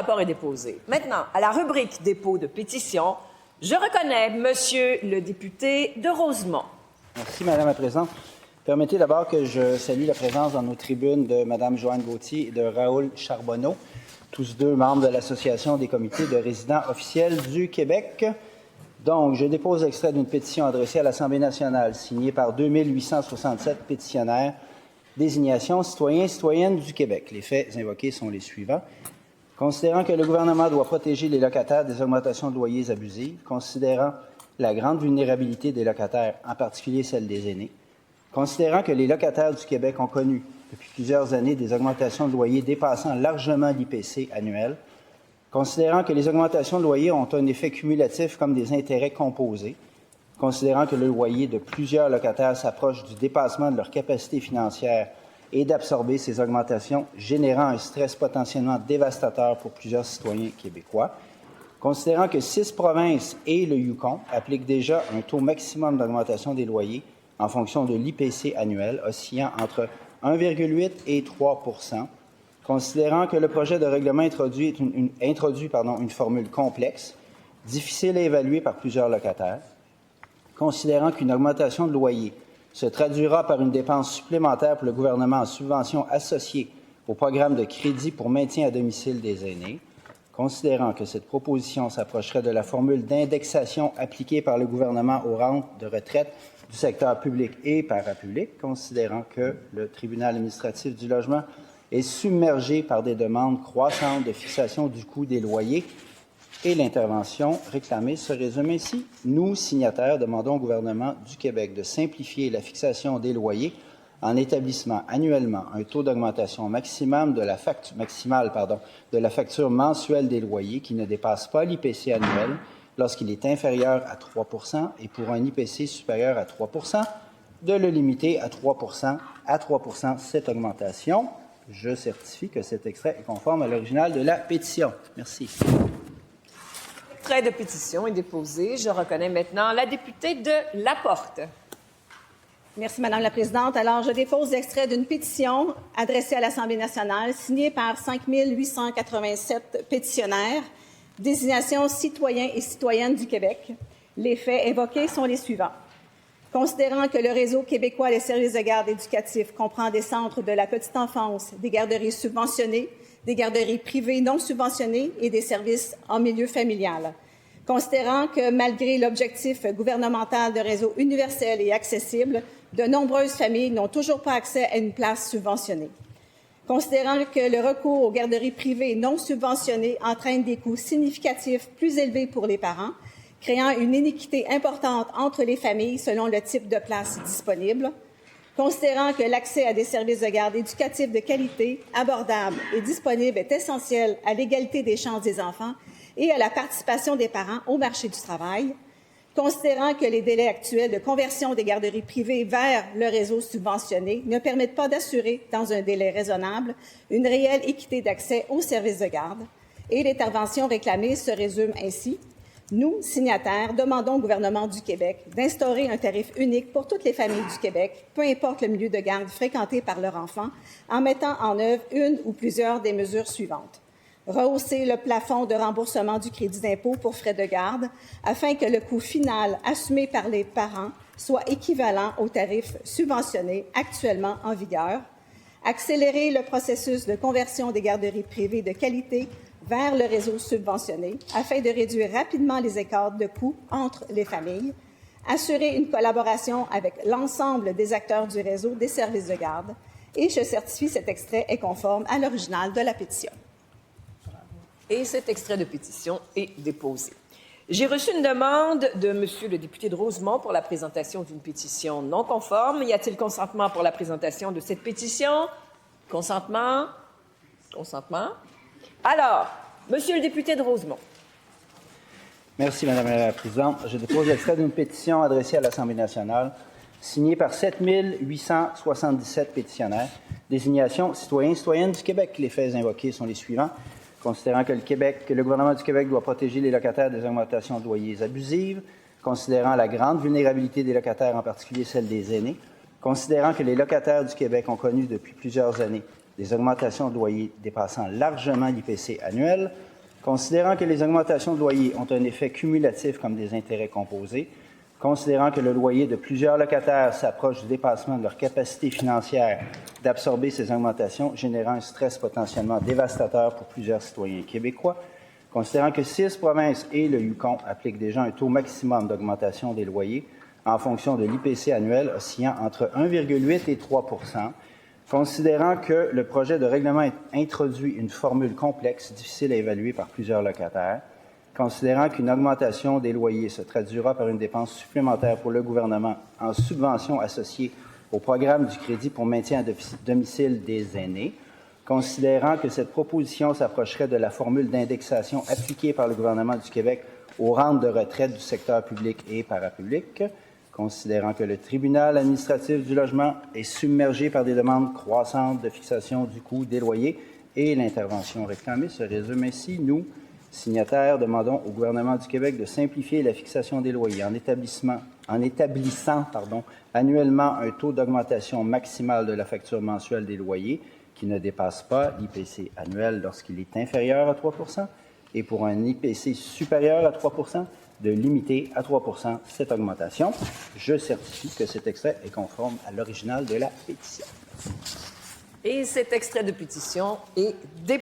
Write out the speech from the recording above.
Le rapport est déposé. Maintenant, à la rubrique dépôt de pétition, je reconnais Monsieur le député de Rosemont. Merci, Madame la Présidente. Permettez d'abord que je salue la présence dans nos tribunes de Mme Joanne Gauthier et de Raoul Charbonneau, tous deux membres de l'Association des comités de résidents officiels du Québec. Donc, je dépose l'extrait d'une pétition adressée à l'Assemblée nationale, signée par 2867 pétitionnaires, désignation citoyens et citoyennes du Québec. Les faits invoqués sont les suivants. Considérant que le gouvernement doit protéger les locataires des augmentations de loyers abusives, considérant la grande vulnérabilité des locataires, en particulier celle des aînés, considérant que les locataires du Québec ont connu depuis plusieurs années des augmentations de loyers dépassant largement l'IPC annuel, considérant que les augmentations de loyers ont un effet cumulatif comme des intérêts composés, considérant que le loyer de plusieurs locataires s'approche du dépassement de leur capacité financière et d'absorber ces augmentations, générant un stress potentiellement dévastateur pour plusieurs citoyens québécois, considérant que 6 provinces et le Yukon appliquent déjà un taux maximum d'augmentation des loyers en fonction de l'IPC annuel, oscillant entre 1,8 et 3 %, considérant que le projet de règlement introduit une formule complexe, difficile à évaluer par plusieurs locataires, considérant qu'une augmentation de loyer se traduira par une dépense supplémentaire pour le gouvernement en subventions associées au programme de crédit pour maintien à domicile des aînés, considérant que cette proposition s'approcherait de la formule d'indexation appliquée par le gouvernement aux rentes de retraite du secteur public et parapublic, considérant que le tribunal administratif du logement est submergé par des demandes croissantes de fixation du coût des loyers et l'intervention réclamée se résume ainsi. Nous, signataires, demandons au gouvernement du Québec de simplifier la fixation des loyers en établissant annuellement un taux d'augmentation maximale de la facture mensuelle des loyers qui ne dépasse pas l'IPC annuel lorsqu'il est inférieur à 3 % et pour un IPC supérieur à 3 % de le limiter à 3 % cette augmentation. Je certifie que cet extrait est conforme à l'original de la pétition. Merci. L'extrait de pétition est déposé. Je reconnais maintenant la députée de Laporte. Merci, Madame la Présidente. Alors, je dépose l'extrait d'une pétition adressée à l'Assemblée nationale, signée par 5 887 pétitionnaires, désignation citoyens et citoyennes du Québec. Les faits évoqués sont les suivants. Considérant que le réseau québécois des services de garde éducatifs comprend des centres de la petite enfance, des garderies subventionnées, des garderies privées non subventionnées et des services en milieu familial. Considérant que, malgré l'objectif gouvernemental de réseau universel et accessible, de nombreuses familles n'ont toujours pas accès à une place subventionnée. Considérant que le recours aux garderies privées non subventionnées entraîne des coûts significatifs plus élevés pour les parents, créant une iniquité importante entre les familles selon le type de place disponible. Considérant que l'accès à des services de garde éducatifs de qualité, abordables et disponibles est essentiel à l'égalité des chances des enfants et à la participation des parents au marché du travail, considérant que les délais actuels de conversion des garderies privées vers le réseau subventionné ne permettent pas d'assurer, dans un délai raisonnable, une réelle équité d'accès aux services de garde, et l'intervention réclamée se résume ainsi. Nous, signataires, demandons au gouvernement du Québec d'instaurer un tarif unique pour toutes les familles du Québec, peu importe le milieu de garde fréquenté par leur enfant, en mettant en œuvre une ou plusieurs des mesures suivantes. Rehausser le plafond de remboursement du crédit d'impôt pour frais de garde afin que le coût final assumé par les parents soit équivalent au tarif subventionné actuellement en vigueur. Accélérer le processus de conversion des garderies privées de qualité vers le réseau subventionné afin de réduire rapidement les écarts de coûts entre les familles, assurer une collaboration avec l'ensemble des acteurs du réseau des services de garde, et je certifie cet extrait est conforme à l'original de la pétition. Et cet extrait de pétition est déposé. J'ai reçu une demande de Monsieur le député de Rosemont pour la présentation d'une pétition non conforme. Y a-t-il consentement pour la présentation de cette pétition? Consentement? Consentement? Alors, Monsieur le député de Rosemont. Merci, Madame la Présidente. Je dépose l'extrait d'une pétition adressée à l'Assemblée nationale, signée par 7 877 pétitionnaires, désignation citoyens et citoyennes du Québec. Les faits invoqués sont les suivants. Considérant que le gouvernement du Québec doit protéger les locataires des augmentations de loyers abusives, considérant la grande vulnérabilité des locataires, en particulier celle des aînés, considérant que les locataires du Québec ont connu depuis plusieurs années des augmentations de loyers dépassant largement l'IPC annuel, Considérant que les augmentations de loyer ont un effet cumulatif comme des intérêts composés, considérant que le loyer de plusieurs locataires s'approche du dépassement de leur capacité financière d'absorber ces augmentations, générant un stress potentiellement dévastateur pour plusieurs citoyens québécois, considérant que 6 provinces et le Yukon appliquent déjà un taux maximum d'augmentation des loyers en fonction de l'IPC annuel oscillant entre 1,8 et 3 %, considérant que le projet de règlement introduit une formule complexe, difficile à évaluer par plusieurs locataires, considérant qu'une augmentation des loyers se traduira par une dépense supplémentaire pour le gouvernement en subventions associées au programme du crédit pour maintien à domicile des aînés, considérant que cette proposition s'approcherait de la formule d'indexation appliquée par le gouvernement du Québec aux rentes de retraite du secteur public et parapublic, considérant que le tribunal administratif du logement est submergé par des demandes croissantes de fixation du coût des loyers et l'intervention réclamée se résume ainsi. Nous, signataires, demandons au gouvernement du Québec de simplifier la fixation des loyers en établissant annuellement un taux d'augmentation maximale de la facture mensuelle des loyers qui ne dépasse pas l'IPC annuel lorsqu'il est inférieur à 3 % et pour un IPC supérieur à 3 % de limiter à 3 % cette augmentation. Je certifie que cet extrait est conforme à l'original de la pétition. Et cet extrait de pétition est déposé.